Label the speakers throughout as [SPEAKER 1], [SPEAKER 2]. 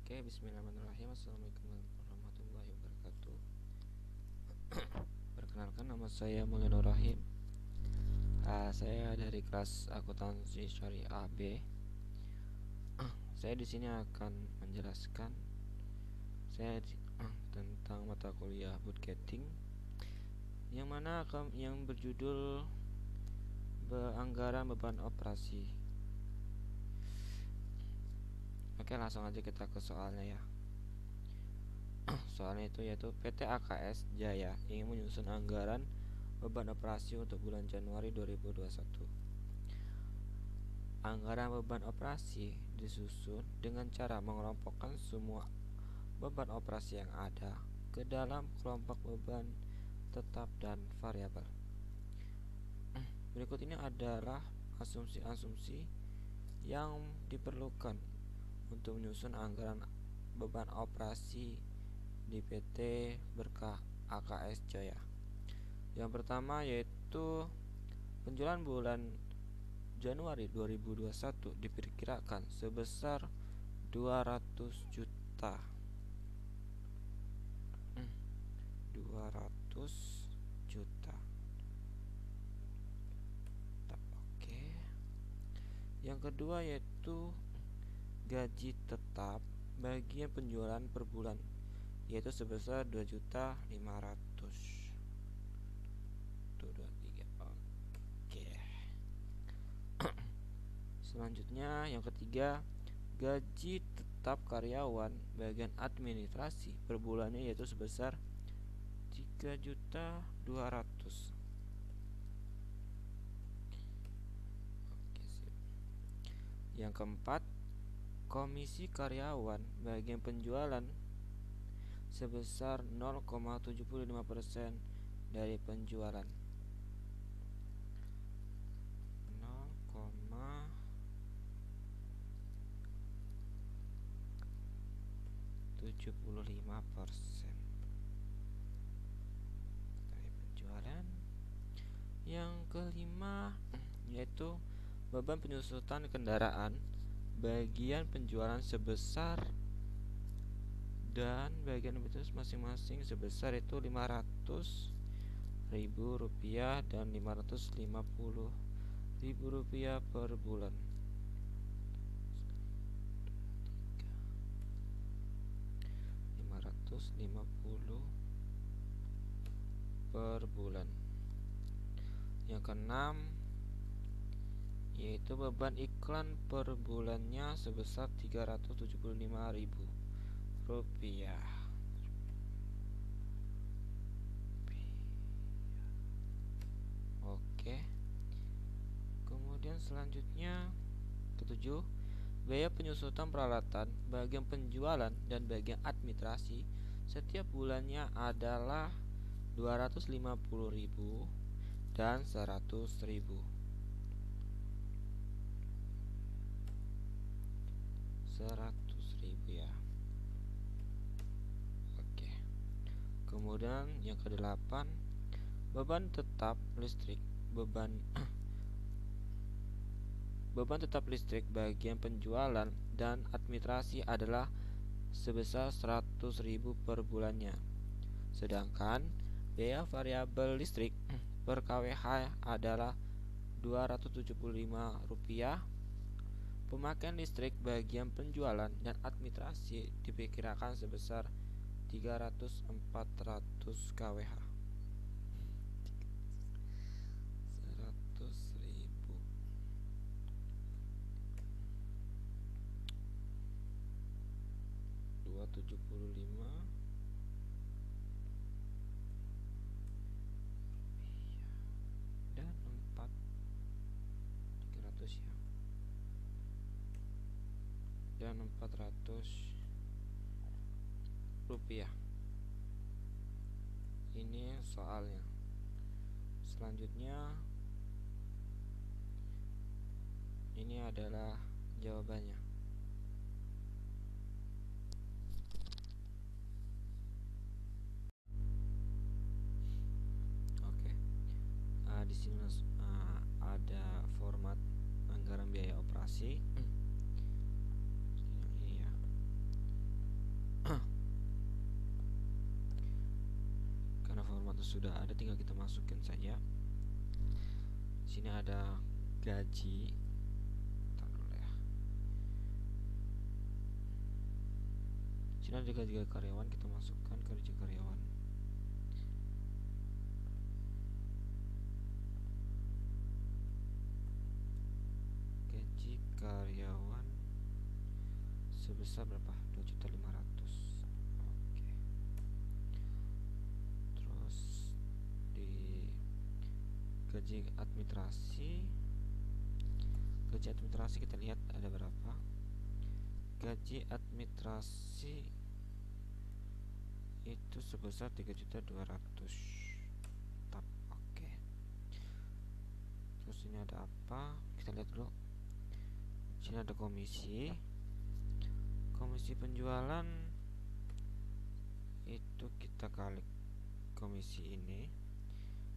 [SPEAKER 1] Oke, bismillahirrahmanirrahim. Assalamualaikum warahmatullahi wabarakatuh. Perkenalkan, nama saya Mulyana Rahim. Saya dari kelas akuntansi syariah B. Saya di sini akan menjelaskan tentang mata kuliah bookkeeping yang berjudul anggaran beban operasi. Oke, langsung aja kita ke soalnya ya. Soalnya itu yaitu PT AKS Jaya ingin menyusun anggaran beban operasi untuk bulan Januari 2021. Anggaran beban operasi disusun dengan cara mengelompokkan semua beban operasi yang ada ke dalam kelompok beban tetap dan variabel. Berikut ini adalah asumsi-asumsi yang diperlukan untuk menyusun anggaran beban operasi di PT Berkah AKS Jaya. Yang pertama yaitu penjualan bulan Januari 2021 diperkirakan sebesar 200 juta. 200 juta. Oke. Yang kedua yaitu gaji tetap bagian penjualan per bulan, yaitu sebesar 2.500.000. 223. Oke. Selanjutnya yang ketiga, gaji tetap karyawan bagian administrasi per bulannya yaitu sebesar 3.200.000. Oke, sip. Yang keempat, komisi karyawan bagian penjualan sebesar 0,75% dari penjualan. 0,75% dari penjualan. Yang kelima yaitu beban penyusutan kendaraan bagian penjualan sebesar dan bagian itu masing-masing sebesar itu 500.000 rupiah dan 550.000 rupiah per bulan. 550 per bulan. Yang keenam yaitu beban iklan per bulannya sebesar 375.000 rupiah. Oke. Kemudian selanjutnya ketujuh, biaya penyusutan peralatan bagian penjualan dan bagian administrasi setiap bulannya adalah 250.000 dan 100.000. 100.000 ya. Oke. Kemudian yang kedelapan, beban tetap listrik beban tetap listrik bagian penjualan dan administrasi adalah sebesar 100.000 per bulannya. Sedangkan biaya variabel listrik per kWh adalah 275 rupiah. Pemakaian listrik bagian penjualan dan administrasi diperkirakan sebesar 300-400 kWh. 100.000. $275 dan 300 ya. Dan 400 rupiah. Ini soalnya. Selanjutnya ini adalah jawabannya. Oke. Di sini ada format anggaran biaya operasi. Ini ya. sudah ada, tinggal kita masukin saja. Sini ada gaji. Bentar dulu ya. Sini ada gaji karyawan, kita masukkan gaji karyawan. Gaji karyawan sebesar berapa? 2.500.000. Oke. Terus di gaji administrasi kita lihat ada berapa. Gaji administrasi itu sebesar 3.200.000. Oke. Terus ini ada apa? Kita lihat dulu. Sini ada komisi penjualan, itu kita kali komisi ini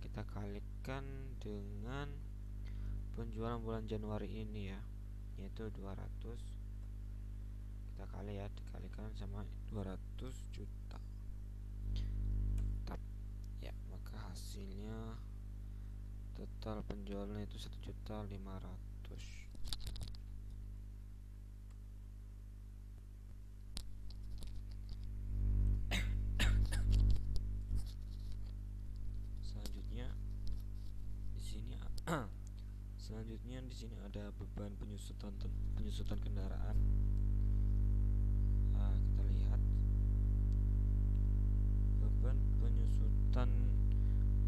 [SPEAKER 1] kita kalikan dengan penjualan bulan Januari ini ya, yaitu 200. Kita kali ya, dikalikan sama 200 juta. Ya, maka hasilnya total penjualan itu 1.500.000. Selanjutnya di sini ada beban penyusutan kendaraan. Kita lihat beban penyusutan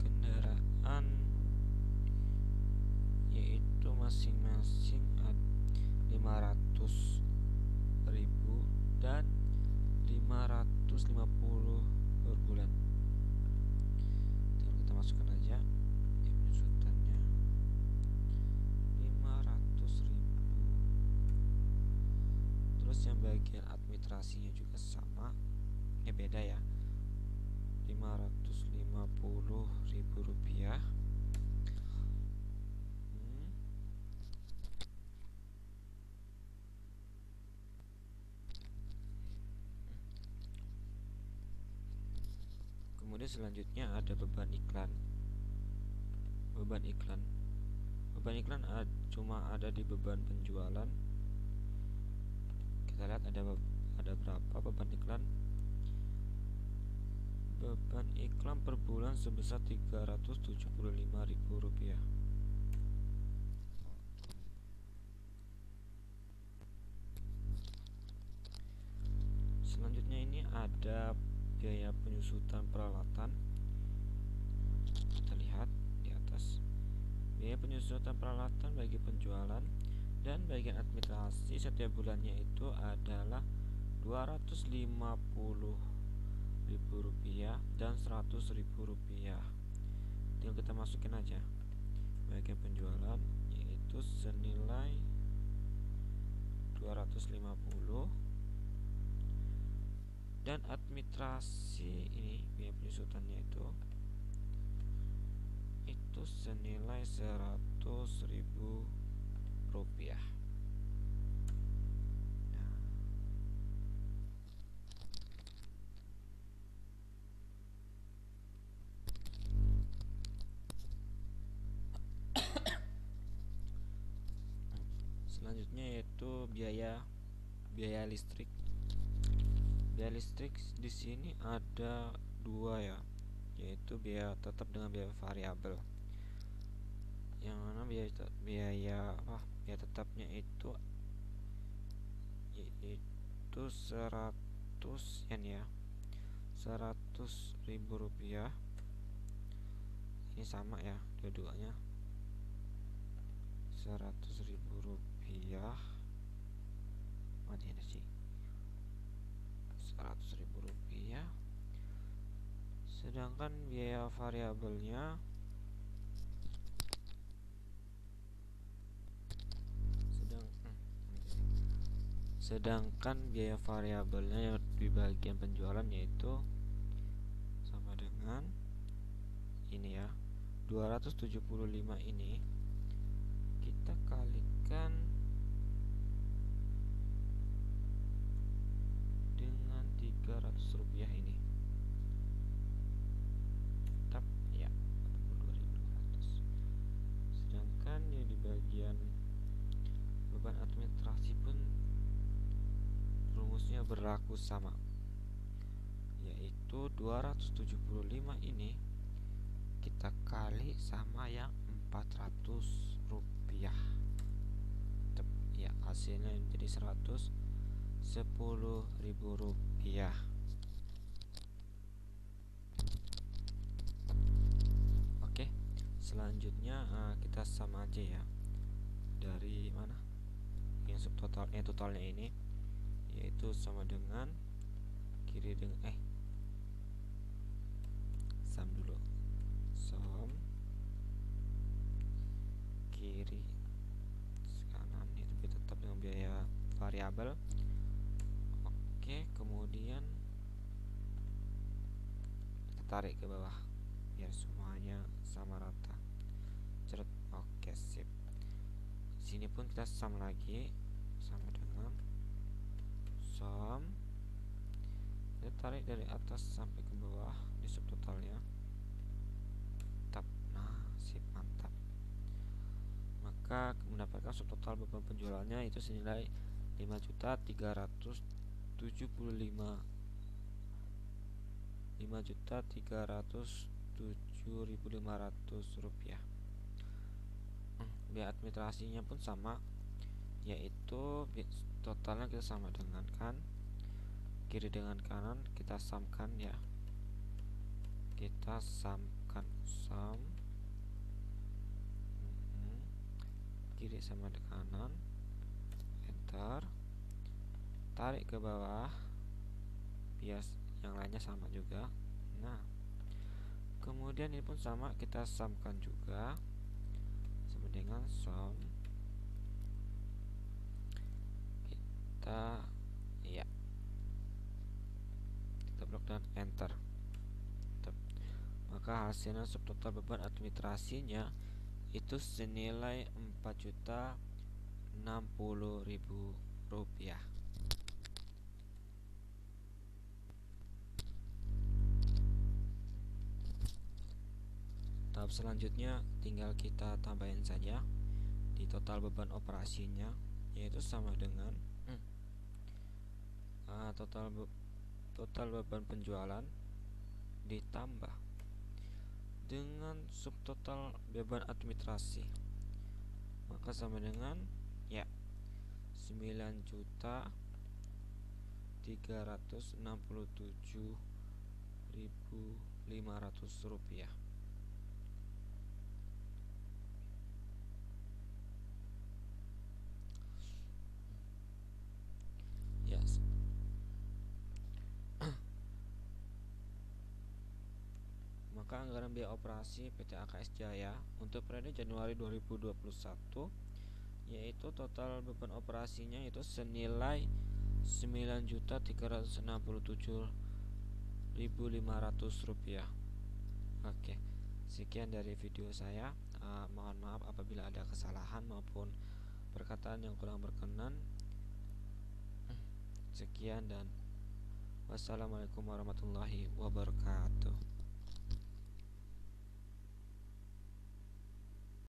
[SPEAKER 1] kendaraan, yaitu masing-masing 500.000 dan 550 per bulan. Tinggal kita masukkan aja penyusutannya 500.000. Terus yang bagian administrasinya juga sama, beda ya, 550.000 rupiah. Kemudian selanjutnya ada beban iklan. Beban iklan cuma ada di beban penjualan. Kita lihat ada berapa beban iklan. Beban iklan per bulan sebesar 375.000 rupiah. Selanjutnya ini ada biaya penyusutan peralatan. Kita lihat di atas, biaya penyusutan peralatan bagi penjualan dan bagian administrasi setiap bulannya itu adalah 250.000 rupiah dan 100.000 rupiah. Tinggal kita masukin aja bagian penjualan, yaitu senilai 250, dan administrasi ini biaya penyusutannya itu senilai 100.000 rupiah. Selanjutnya yaitu biaya listrik. Biaya listrik di sini ada dua ya, yaitu biaya tetap dengan biaya variabel. Yang mana biaya tetapnya itu 100 yen ya, 100.000 rupiah. Ini sama ya, dua-duanya 100.000 rupiah. Mati ada sih, 100.000 rupiah. Sedangkan biaya variabelnya yang di bagian penjualan yaitu sama dengan ini ya, 275 ini kita kalikan dengan 300 rupiah ini. berlaku sama, yaitu 275 ini kita kali sama yang 400 rupiah. Ya, hasilnya menjadi 110.000 rupiah. Oke, selanjutnya kita sama aja ya. Dari mana? Yang subtotalnya totalnya ini, yaitu sama dengan kiri dengan sum dulu. Sum kiri kanan itu tetap dengan biaya variabel. Oke, kemudian kita tarik ke bawah biar semuanya sama rata. Ceret. Oke, sip. Sini pun kita sum lagi sama dengan sum, kita tarik dari atas sampai ke bawah di subtotalnya. Nah, sip, mantap. Maka mendapatkan subtotal beban penjualannya itu senilai 5.307.500 rupiah. Biaya administrasinya pun sama, yaitu totalnya kita sama dengan kan kiri dengan kanan kita samkan ya, kita samkan sum kiri sama dengan kanan, enter, tarik ke bawah bias yang lainnya sama juga. Nah, kemudian ini pun sama, kita samkan juga sama dengan sum, kita blok dan enter. Maka hasilnya subtotal beban administrasinya itu senilai 4.060.000 rupiah. Tahap selanjutnya tinggal kita tambahin saja di total beban operasinya, yaitu sama dengan total beban penjualan ditambah dengan subtotal beban administrasi, maka sama dengan 9.367.500 rupiah. Maka anggaran biaya operasi PT AKS Jaya untuk periode Januari 2021 yaitu total beban operasinya itu senilai 9.367.500 rupiah. Oke, sekian dari video saya. Mohon maaf apabila ada kesalahan maupun perkataan yang kurang berkenan. Sekian dan wassalamualaikum warahmatullahi wabarakatuh.